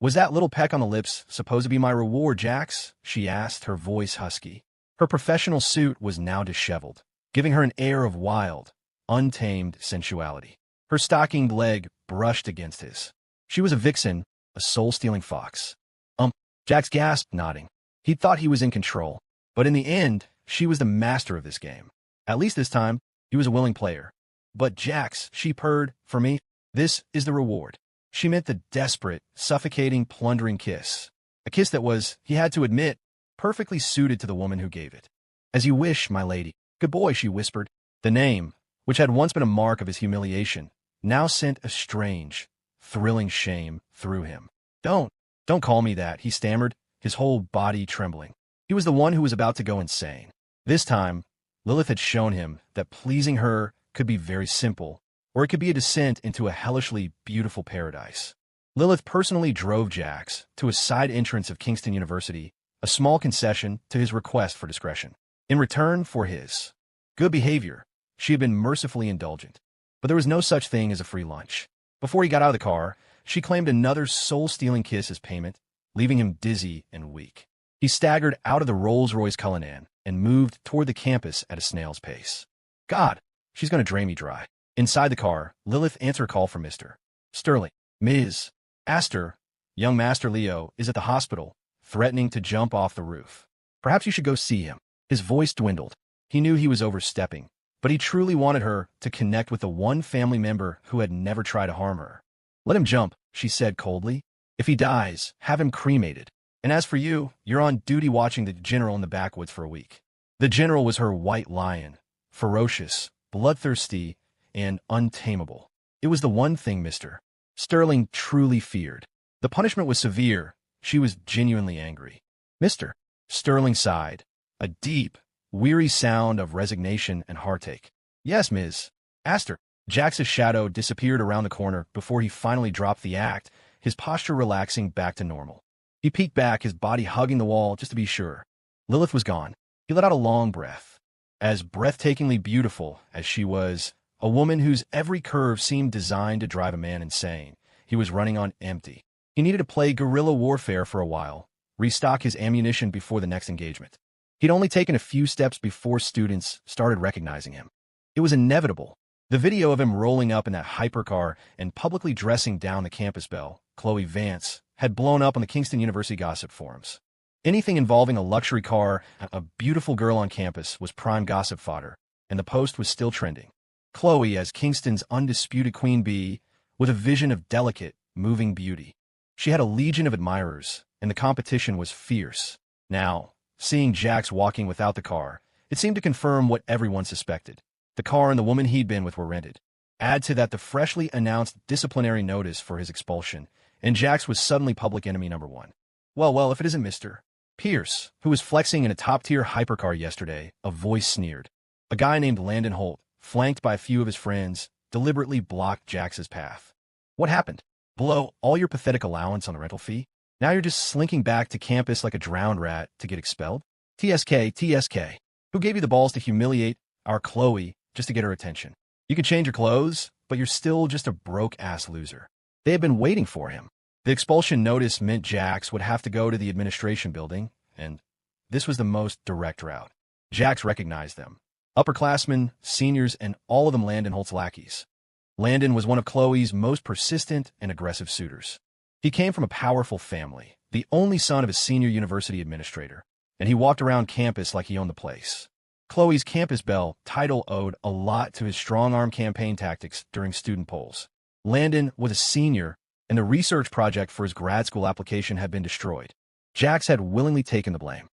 Was that little peck on the lips supposed to be my reward, Jax? She asked, her voice husky. Her professional suit was now disheveled, giving her an air of wild, untamed sensuality. Her stockinged leg brushed against his. She was a vixen, a soul-stealing fox. Jax gasped, nodding. He thought he was in control, but in the end, she was the master of this game. At least this time, he was a willing player. But Jax, she purred, for me, this is the reward. She meant the desperate, suffocating, plundering kiss. A kiss that was, he had to admit, perfectly suited to the woman who gave it. As you wish, my lady. Good boy, she whispered. The name, which had once been a mark of his humiliation, now sent a strange, thrilling shame through him. Don't call me that, he stammered, his whole body trembling. He was the one who was about to go insane. This time, Lilith had shown him that pleasing her could be very simple, or it could be a descent into a hellishly beautiful paradise. Lilith personally drove Jax to a side entrance of Kingston University, a small concession to his request for discretion. In return for his good behavior, she had been mercifully indulgent. But there was no such thing as a free lunch. Before he got out of the car, she claimed another soul-stealing kiss as payment, leaving him dizzy and weak. He staggered out of the Rolls-Royce Cullinan and moved toward the campus at a snail's pace. God, she's going to drain me dry. Inside the car, Lilith answered a call from Mr. Sterling. Ms. Astor, young Master Leo, is at the hospital, threatening to jump off the roof. Perhaps you should go see him. His voice dwindled. He knew he was overstepping, but he truly wanted her to connect with the one family member who had never tried to harm her. Let him jump, she said coldly. If he dies, have him cremated. And as for you, you're on duty watching the general in the backwoods for a week. The general was her white lion, ferocious, bloodthirsty, and untamable. It was the one thing Mr. Sterling truly feared. The punishment was severe. She was genuinely angry. Mr. Sterling sighed, a deep, weary sound of resignation and heartache. Yes, Ms. Astor. Jax's shadow disappeared around the corner before he finally dropped the act, his posture relaxing back to normal. He peeked back, his body hugging the wall just to be sure. Lilith was gone. He let out a long breath. As breathtakingly beautiful as she was, a woman whose every curve seemed designed to drive a man insane, he was running on empty. He needed to play guerrilla warfare for a while, restock his ammunition before the next engagement. He'd only taken a few steps before students started recognizing him. It was inevitable. The video of him rolling up in that hypercar and publicly dressing down the campus belle, Chloe Vance, had blown up on the Kingston University gossip forums. Anything involving a luxury car and a beautiful girl on campus was prime gossip fodder, and the post was still trending. Chloe as Kingston's undisputed queen bee, with a vision of delicate, moving beauty. She had a legion of admirers, and the competition was fierce. Now, seeing Jax walking without the car, it seemed to confirm what everyone suspected. The car and the woman he'd been with were rented. Add to that the freshly announced disciplinary notice for his expulsion, and Jax was suddenly public enemy number one. Well, if it isn't Mr. Pierce, who was flexing in a top-tier hypercar yesterday, a voice sneered. A guy named Landon Holt, flanked by a few of his friends, deliberately blocked Jax's path. What happened? Blow all your pathetic allowance on the rental fee? Now you're just slinking back to campus like a drowned rat to get expelled? TSK. Who gave you the balls to humiliate our Chloe just to get her attention? You could change your clothes, but you're still just a broke-ass loser. They had been waiting for him. The expulsion notice meant Jax would have to go to the administration building, and this was the most direct route. Jax recognized them. Upperclassmen, seniors, and all of them Landon Holt's lackeys. Landon was one of Chloe's most persistent and aggressive suitors. He came from a powerful family, the only son of a senior university administrator, and he walked around campus like he owned the place. Chloe's campus belle title owed a lot to his strong-arm campaign tactics during student polls. Landon was a senior, and the research project for his grad school application had been destroyed. Jax had willingly taken the blame.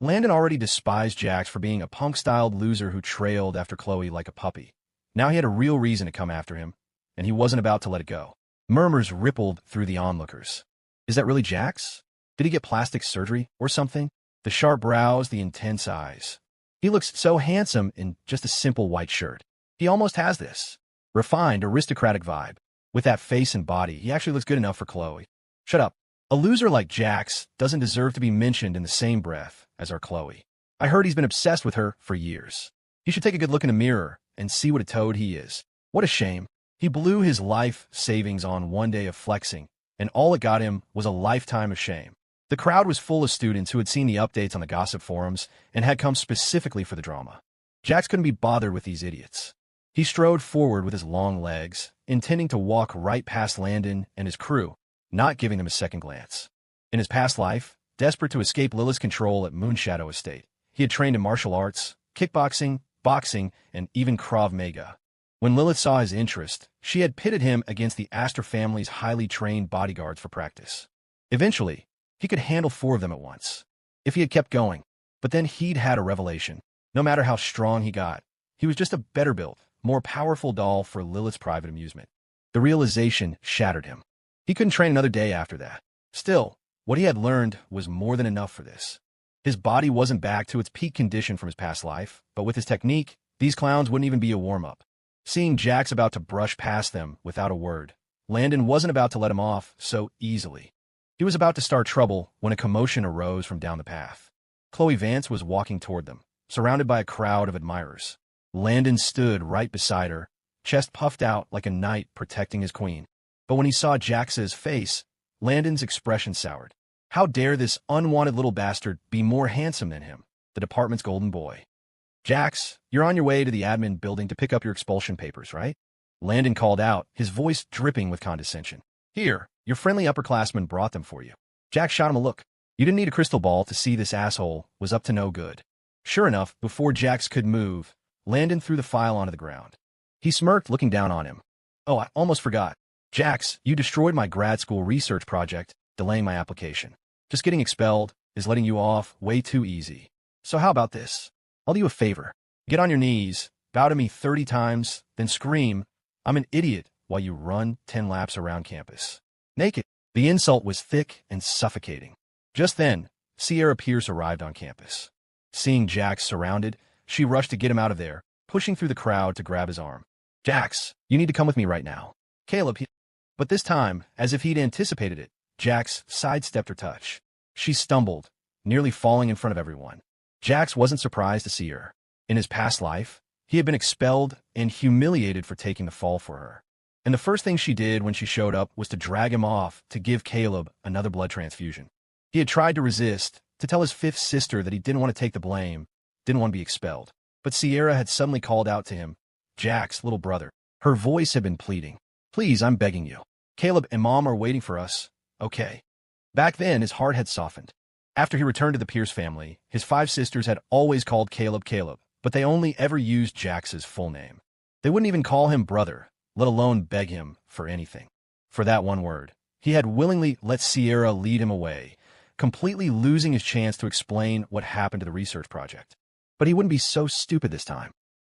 Landon already despised Jax for being a punk-styled loser who trailed after Chloe like a puppy. Now he had a real reason to come after him, and he wasn't about to let it go. Murmurs rippled through the onlookers. Is that really Jax? Did he get plastic surgery or something? The sharp brows, the intense eyes. He looks so handsome in just a simple white shirt. He almost has this refined, aristocratic vibe. With that face and body, he actually looks good enough for Chloe. Shut up. A loser like Jax doesn't deserve to be mentioned in the same breath as our Chloe. I heard he's been obsessed with her for years. He should take a good look in the mirror and see what a toad he is. What a shame. He blew his life savings on one day of flexing, and all it got him was a lifetime of shame. The crowd was full of students who had seen the updates on the gossip forums and had come specifically for the drama. Jax couldn't be bothered with these idiots. He strode forward with his long legs, intending to walk right past Landon and his crew, not giving them a second glance. In his past life, desperate to escape Lilith's control at Moonshadow Estate, he had trained in martial arts, kickboxing, boxing, and even Krav Maga. When Lilith saw his interest, she had pitted him against the Astor family's highly trained bodyguards for practice. Eventually, he could handle 4 of them at once, if he had kept going. But then he'd had a revelation. No matter how strong he got, he was just a better-built, more powerful doll for Lilith's private amusement. The realization shattered him. He couldn't train another day after that. Still, what he had learned was more than enough for this. His body wasn't back to its peak condition from his past life, but with his technique, these clowns wouldn't even be a warm-up. Seeing Jax about to brush past them without a word, Landon wasn't about to let him off so easily. He was about to start trouble when a commotion arose from down the path. Chloe Vance was walking toward them, surrounded by a crowd of admirers. Landon stood right beside her, chest puffed out like a knight protecting his queen. But when he saw Jax's face, Landon's expression soured. How dare this unwanted little bastard be more handsome than him, the department's golden boy? Jax, you're on your way to the admin building to pick up your expulsion papers, right? Landon called out, his voice dripping with condescension. Here, your friendly upperclassman brought them for you. Jax shot him a look. You didn't need a crystal ball to see this asshole was up to no good. Sure enough, before Jax could move, Landon threw the file onto the ground. He smirked, looking down on him. Oh, I almost forgot. Jax, you destroyed my grad school research project, delaying my application. Just getting expelled is letting you off way too easy. So how about this? I'll do you a favor. Get on your knees, bow to me 30 times, then scream, I'm an idiot, while you run 10 laps around campus. Naked. The insult was thick and suffocating. Just then, Sierra Pierce arrived on campus. Seeing Jax surrounded, she rushed to get him out of there, pushing through the crowd to grab his arm. Jax, you need to come with me right now. Caleb, But this time, as if he'd anticipated it, Jax sidestepped her touch. She stumbled, nearly falling in front of everyone. Jax wasn't surprised to see her. In his past life, he had been expelled and humiliated for taking the fall for her. And the first thing she did when she showed up was to drag him off to give Caleb another blood transfusion. He had tried to resist, to tell his 5th sister that he didn't want to take the blame, didn't want to be expelled. But Sierra had suddenly called out to him, Jax, little brother. Her voice had been pleading. Please, I'm begging you. Caleb and Mom are waiting for us, okay? Back then, his heart had softened. After he returned to the Pierce family, his 5 sisters had always called Caleb Caleb, but they only ever used Jax's full name. They wouldn't even call him brother, let alone beg him for anything. For that one word, he had willingly let Sierra lead him away, completely losing his chance to explain what happened to the research project. But he wouldn't be so stupid this time.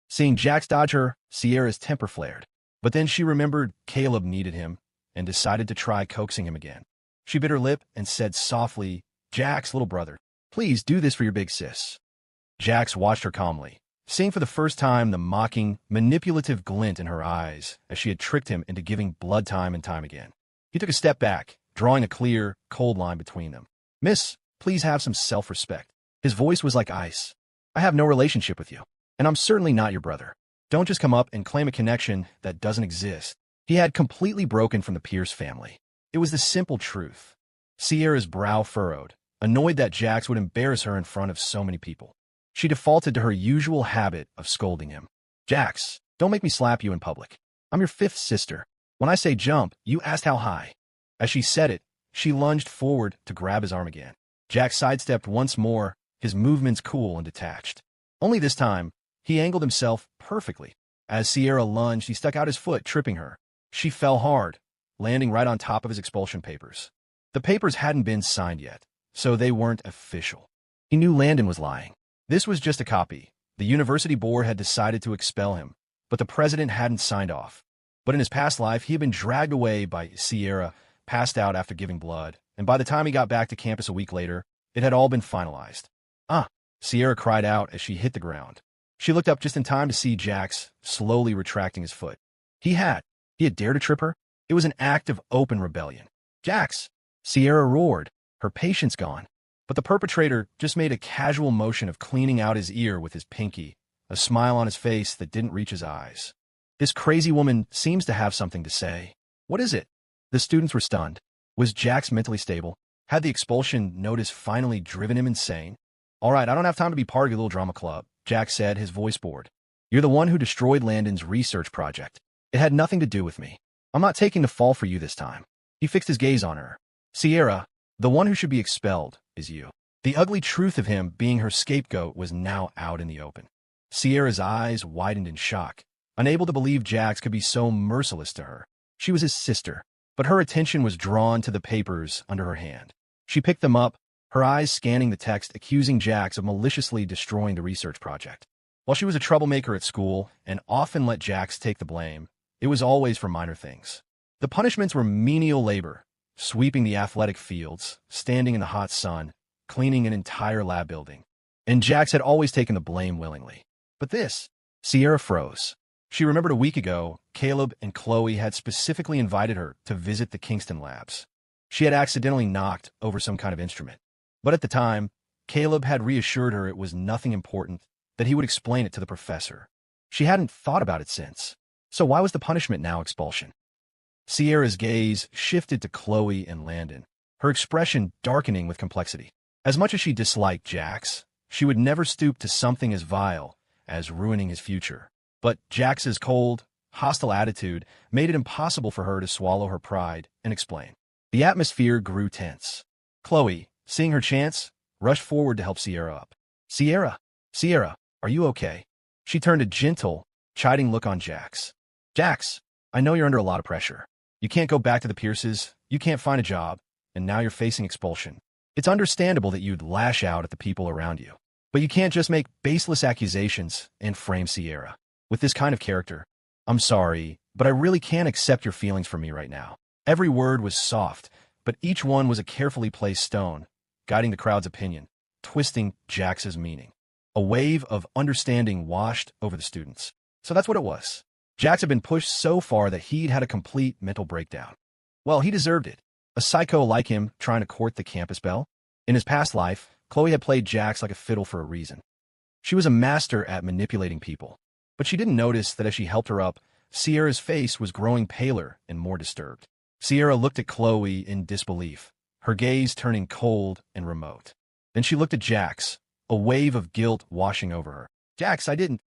Seeing Jax dodge her, Sierra's temper flared. But then she remembered Caleb needed him and decided to try coaxing him again. She bit her lip and said softly, Jax, little brother, please do this for your big sis. Jax watched her calmly, seeing for the first time the mocking, manipulative glint in her eyes as she had tricked him into giving blood time and time again. He took a step back, drawing a clear, cold line between them. Miss, please have some self-respect. His voice was like ice. I have no relationship with you, and I'm certainly not your brother. Don't just come up and claim a connection that doesn't exist. He had completely broken from the Pierce family. It was the simple truth. Sierra's brow furrowed, annoyed that Jax would embarrass her in front of so many people. She defaulted to her usual habit of scolding him. Jax, don't make me slap you in public. I'm your 5th sister. When I say jump, you asked how high. As she said it, she lunged forward to grab his arm again. Jax sidestepped once more, his movements cool and detached. Only this time, he angled himself perfectly. As Sierra lunged, he stuck out his foot, tripping her. She fell hard, landing right on top of his expulsion papers. The papers hadn't been signed yet, so they weren't official. He knew Landon was lying. This was just a copy. The university board had decided to expel him, but the president hadn't signed off. But in his past life, he had been dragged away by Sierra, passed out after giving blood, and by the time he got back to campus a week later, it had all been finalized. Ah! Sierra cried out as she hit the ground. She looked up just in time to see Jax slowly retracting his foot. He had dared to trip her? It was an act of open rebellion. Jax! Sierra roared, her patience gone. But the perpetrator just made a casual motion of cleaning out his ear with his pinky, a smile on his face that didn't reach his eyes. This crazy woman seems to have something to say. What is it? The students were stunned. Was Jax mentally stable? Had the expulsion notice finally driven him insane? All right, I don't have time to be part of your little drama club, Jax said, his voice bored. You're the one who destroyed Landon's research project. It had nothing to do with me. I'm not taking the fall for you this time. He fixed his gaze on her. Sierra, the one who should be expelled is you. The ugly truth of him being her scapegoat was now out in the open. Sierra's eyes widened in shock, unable to believe Jax could be so merciless to her. She was his sister, but her attention was drawn to the papers under her hand. She picked them up, her eyes scanning the text accusing Jax of maliciously destroying the research project. While she was a troublemaker at school and often let Jax take the blame, it was always for minor things. The punishments were menial labor, sweeping the athletic fields, standing in the hot sun, cleaning an entire lab building. And Jax had always taken the blame willingly. But this, Sierra froze. She remembered a week ago, Caleb and Chloe had specifically invited her to visit the Kingston labs. She had accidentally knocked over some kind of instrument. But at the time, Caleb had reassured her it was nothing important, that he would explain it to the professor. She hadn't thought about it since. So why was the punishment now expulsion? Sierra's gaze shifted to Chloe and Landon, her expression darkening with complexity. As much as she disliked Jax, she would never stoop to something as vile as ruining his future. But Jax's cold, hostile attitude made it impossible for her to swallow her pride and explain. The atmosphere grew tense. Chloe, seeing her chance, rushed forward to help Sierra up. Sierra, are you okay? She turned a gentle, chiding look on Jax. Jax, I know you're under a lot of pressure. You can't go back to the Pierces, you can't find a job, and now you're facing expulsion. It's understandable that you'd lash out at the people around you. But you can't just make baseless accusations and frame Sierra. With this kind of character, I'm sorry, but I really can't accept your feelings for me right now. Every word was soft, but each one was a carefully placed stone, guiding the crowd's opinion, twisting Jax's meaning. A wave of understanding washed over the students. So that's what it was. Jax had been pushed so far that he'd had a complete mental breakdown. Well, he deserved it. A psycho like him trying to court the campus belle? In his past life, Chloe had played Jax like a fiddle for a reason. She was a master at manipulating people. But she didn't notice that as she helped her up, Sierra's face was growing paler and more disturbed. Sierra looked at Chloe in disbelief, her gaze turning cold and remote. Then she looked at Jax, a wave of guilt washing over her. Jax, I didn't.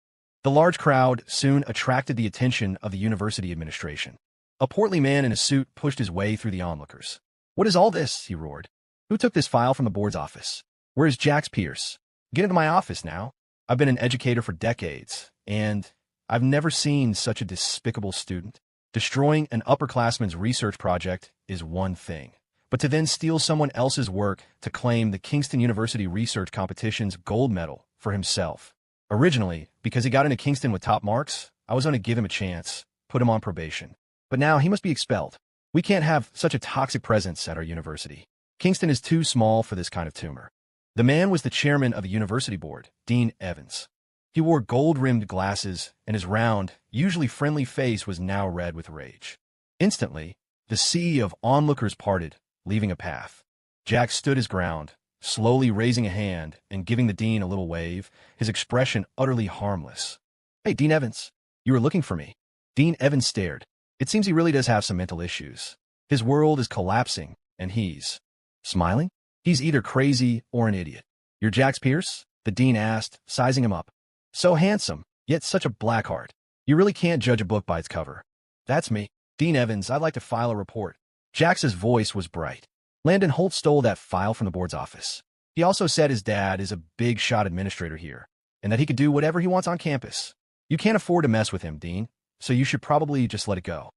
The large crowd soon attracted the attention of the university administration. A portly man in a suit pushed his way through the onlookers. What is all this? He roared. Who took this file from the board's office? Where is Jax Pierce? Get into my office now. I've been an educator for decades, and I've never seen such a despicable student. Destroying an upperclassman's research project is one thing, but to then steal someone else's work to claim the Kingston University Research Competition's gold medal for himself. Originally, because he got into Kingston with top marks, I was going to give him a chance, put him on probation. But now he must be expelled. We can't have such a toxic presence at our university. Kingston is too small for this kind of tumor. The man was the chairman of the university board, Dean Evans. He wore gold-rimmed glasses, and his round, usually friendly face was now red with rage. Instantly, the sea of onlookers parted, leaving a path. Jack stood his ground, slowly raising a hand and giving the dean a little wave, his expression utterly harmless. Hey, Dean Evans, you were looking for me. Dean Evans stared. It seems he really does have some mental issues. His world is collapsing, and he's smiling? He's either crazy or an idiot. You're Jax Pierce? The dean asked, sizing him up. So handsome, yet such a black heart. You really can't judge a book by its cover. That's me. Dean Evans, I'd like to file a report. Jax's voice was bright. Landon Holt stole that file from the board's office. He also said his dad is a big-shot administrator here, and that he could do whatever he wants on campus. You can't afford to mess with him, Dean, so you should probably just let it go.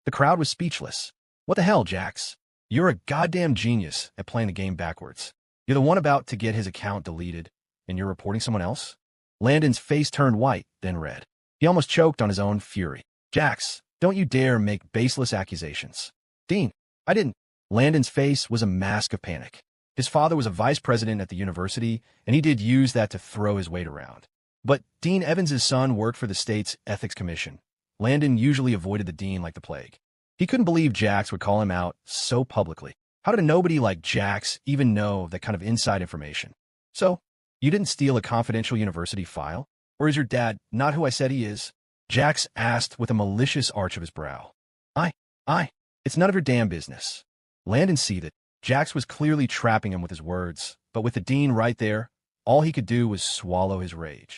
The crowd was speechless. What the hell, Jax? You're a goddamn genius at playing the game backwards. You're the one about to get his account deleted, and you're reporting someone else? Landon's face turned white, then red. He almost choked on his own fury. Jax, don't you dare make baseless accusations. Dean, I didn't. Landon's face was a mask of panic. His father was a vice president at the university, and he did use that to throw his weight around. But Dean Evans' son worked for the state's ethics commission. Landon usually avoided the dean like the plague. He couldn't believe Jax would call him out so publicly. How did a nobody like Jax even know that kind of inside information? So, you didn't steal a confidential university file? Or is your dad not who I said he is? Jax asked with a malicious arch of his brow. It's none of your damn business. Landon seethed. Jax was clearly trapping him with his words, but with the dean right there, all he could do was swallow his rage.